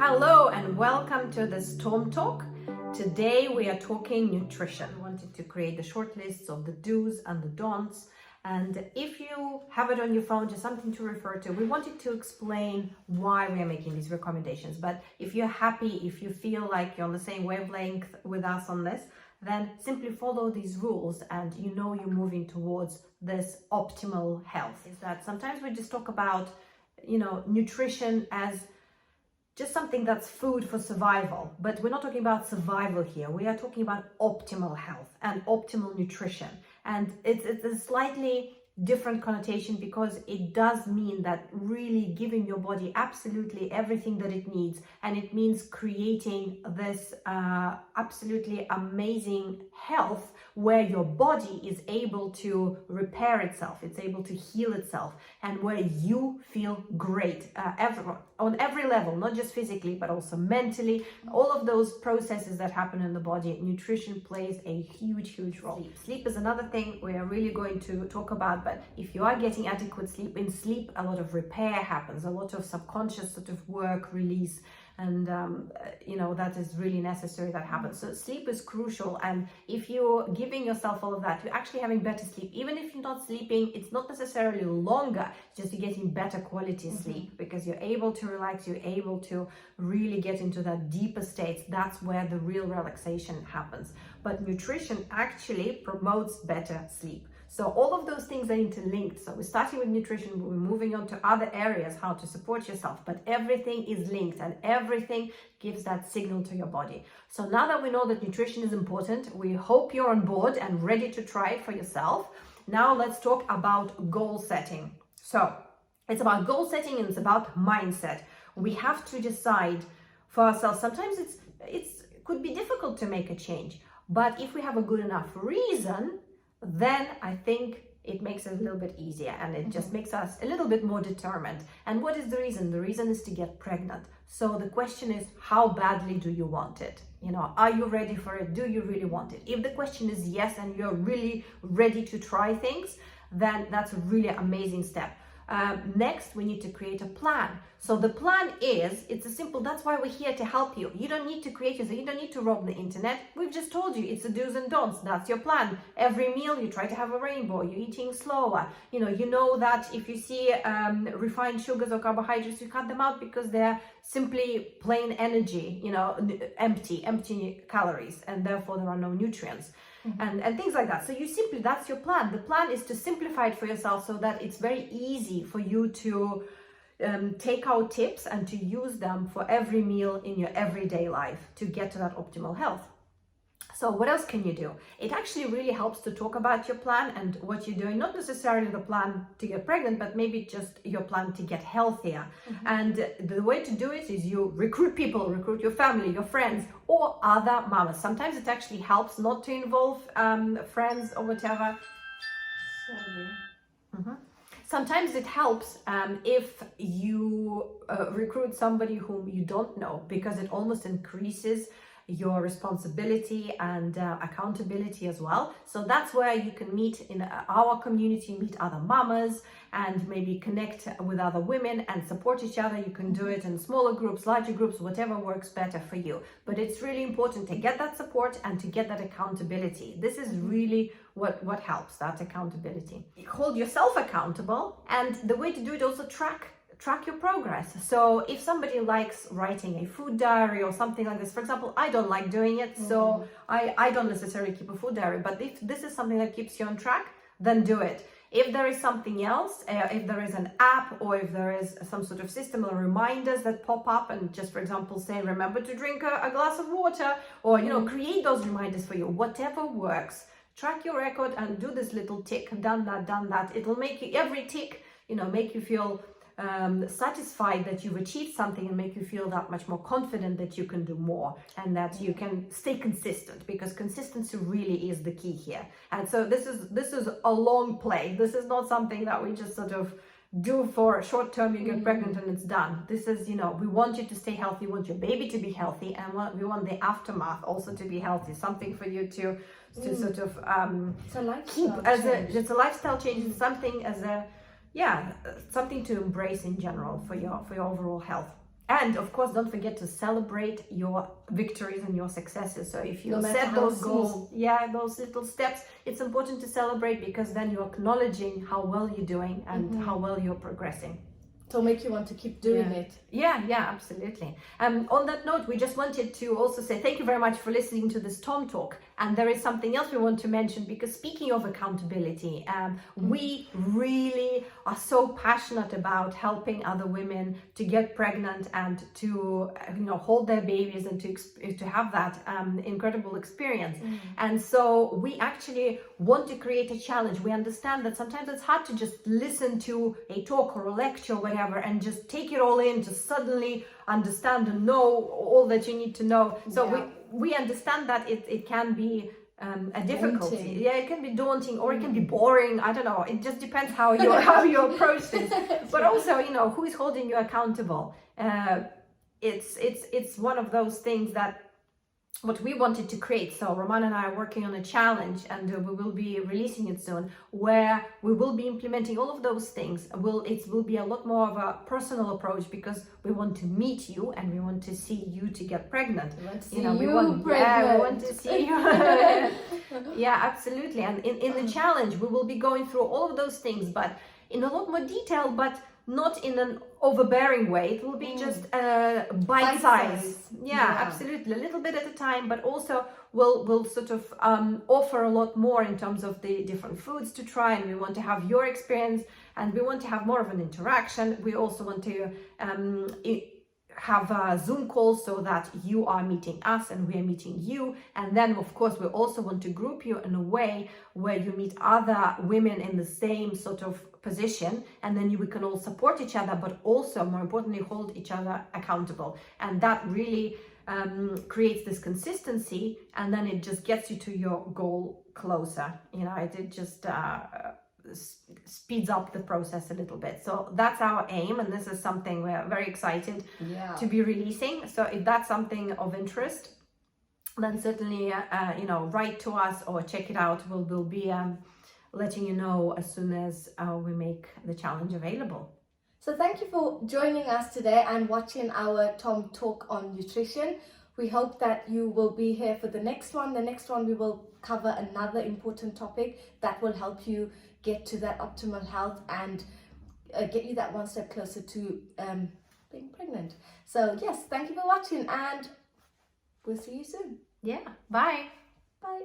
Hello and welcome to the Storm Talk. Today we are talking nutrition. I wanted to create the short lists of the do's and the don'ts. And if you have it on your phone, just something to refer to, we wanted to explain why we are making these recommendations. But if you're happy, if you feel like you're on the same wavelength with us on this, then simply follow these rules and you know you're moving towards this optimal health. Is that sometimes we just talk about, nutrition as just something that's food for survival, but we're not talking about survival here. We are talking about optimal health and optimal nutrition. And it's a slightly different connotation because it does mean that really giving your body absolutely everything that it needs, and it means creating this absolutely amazing health where your body is able to repair itself, it's able to heal itself, and where you feel great on every level, not just physically but also mentally. All of those processes that happen in the body, nutrition plays a huge role. Sleep is another thing we are really going to talk about. But if you are getting adequate sleep, in sleep a lot of repair happens, a lot of subconscious sort of work release, and that is really necessary that happens. So sleep is crucial, and if you're giving yourself all of that, you're actually having better sleep. Even if you're not sleeping, it's not necessarily longer, it's just you're getting better quality sleep because you're able to relax, you're able to really get into that deeper states. That's where the real relaxation happens. But nutrition actually promotes better sleep. So all of those things are interlinked. So we're starting with nutrition, we're moving on to other areas, how to support yourself, but everything is linked and everything gives that signal to your body. So now that we know that nutrition is important, we hope you're on board and ready to try it for yourself. Now let's talk about goal setting. So it's about goal setting and it's about mindset. We have to decide for ourselves. Sometimes it could be difficult to make a change, but if we have a good enough reason, then I think it makes it a little bit easier and it just makes us a little bit more determined. And what is the reason? The reason is to get pregnant. So the question is, how badly do you want it? Are you ready for it? Do you really want it? If the question is yes, and you're really ready to try things, then that's a really amazing step. Next, we need to create a plan. So the plan it's a simple, that's why we're here to help you. You don't need to create yourself, you don't need to roam the internet. We've just told you, it's the do's and don'ts. That's your plan. Every meal you try to have a rainbow, you're eating slower. You know that if you see refined sugars or carbohydrates, you cut them out because they're simply plain energy, empty calories, and therefore there are no nutrients. And things like that. So that's your plan. The plan is to simplify it for yourself so that it's very easy for you to take out tips and to use them for every meal in your everyday life to get to that optimal health. So what else can you do? It actually really helps to talk about your plan and what you're doing, not necessarily the plan to get pregnant, but maybe just your plan to get healthier. And the way to do it is you recruit your family, your friends, or other mamas. Sometimes it actually helps not to involve friends or whatever. Sometimes it helps if you recruit somebody whom you don't know, because it almost increases your responsibility and accountability as well. So that's where you can meet in our community, meet other mamas and maybe connect with other women and support each other. You can do it in smaller groups, larger groups, whatever works better for you. But it's really important to get that support and to get that accountability. This is really what helps, that accountability. Hold yourself accountable, and the way to do it also track your progress. So if somebody likes writing a food diary or something like this, for example, I don't like doing it, so I don't necessarily keep a food diary, but if this is something that keeps you on track, then do it. If there is something else, if there is an app or if there is some sort of system or reminders that pop up and just, for example, say, remember to drink a glass of water, or, create those reminders for you, whatever works. Track your record and do this little tick, done that. It'll make you, every tick, make you feel satisfied that you've achieved something and make you feel that much more confident that you can do more and that you can stay consistent, because consistency really is the key here. And so this is a long play. This is not something that we just sort of do for a short term, you get pregnant and it's done. This is, we want you to stay healthy, we want your baby to be healthy, and we want the aftermath also to be healthy, something for you to sort of keep as it's a lifestyle change. It's something as a something to embrace in general for your overall health. And of course, don't forget to celebrate your victories and your successes. So if you set those goals, those little steps, it's important to celebrate, because then you're acknowledging how well you're doing and how well you're progressing. So make you want to keep doing it. Yeah, absolutely. On that note, we just wanted to also say thank you very much for listening to this Tom Talk. And there is something else we want to mention, because speaking of accountability, we really are so passionate about helping other women to get pregnant and to hold their babies and to have that incredible experience. And so we actually want to create a challenge. We understand that sometimes it's hard to just listen to a talk or a lecture or whatever and just take it all in, just suddenly understand and know all that you need to know. So we understand that it can be a difficulty. Daunting. Yeah, it can be daunting, or it can be boring. I don't know. It just depends how you approach things. But also, who is holding you accountable? It's one of those things that what we wanted to create. So Roman and I are working on a challenge, and we will be releasing it soon, where we will be implementing all of those things. It will be a lot more of a personal approach, because we want to meet you and we want to see you to get pregnant. We want to see we want to see you. Yeah, absolutely. And in the challenge, we will be going through all of those things, but in a lot more detail, but not in an overbearing way. It will be just bite size. Yeah, absolutely, a little bit at a time, but also we'll sort of offer a lot more in terms of the different foods to try, and we want to have your experience, and we want to have more of an interaction. We also want to have a Zoom call, so that you are meeting us and we are meeting you. And then of course we also want to group you in a way where you meet other women in the same sort of position, and then we can all support each other, but also more importantly hold each other accountable. And that really creates this consistency, and then it just gets you to your goal closer. It just speeds up the process a little bit. So that's our aim, and this is something we're very excited to be releasing. So if that's something of interest, then certainly write to us or check it out. We'll be letting you know as soon as we make the challenge available. So thank you for joining us today and watching our Tom Talk on nutrition. We hope that you will be here for the next one. The next one we will cover another important topic that will help you get to that optimal health and get you that one step closer to being pregnant. So yes, thank you for watching, and we'll see you soon. Yeah, bye. Bye.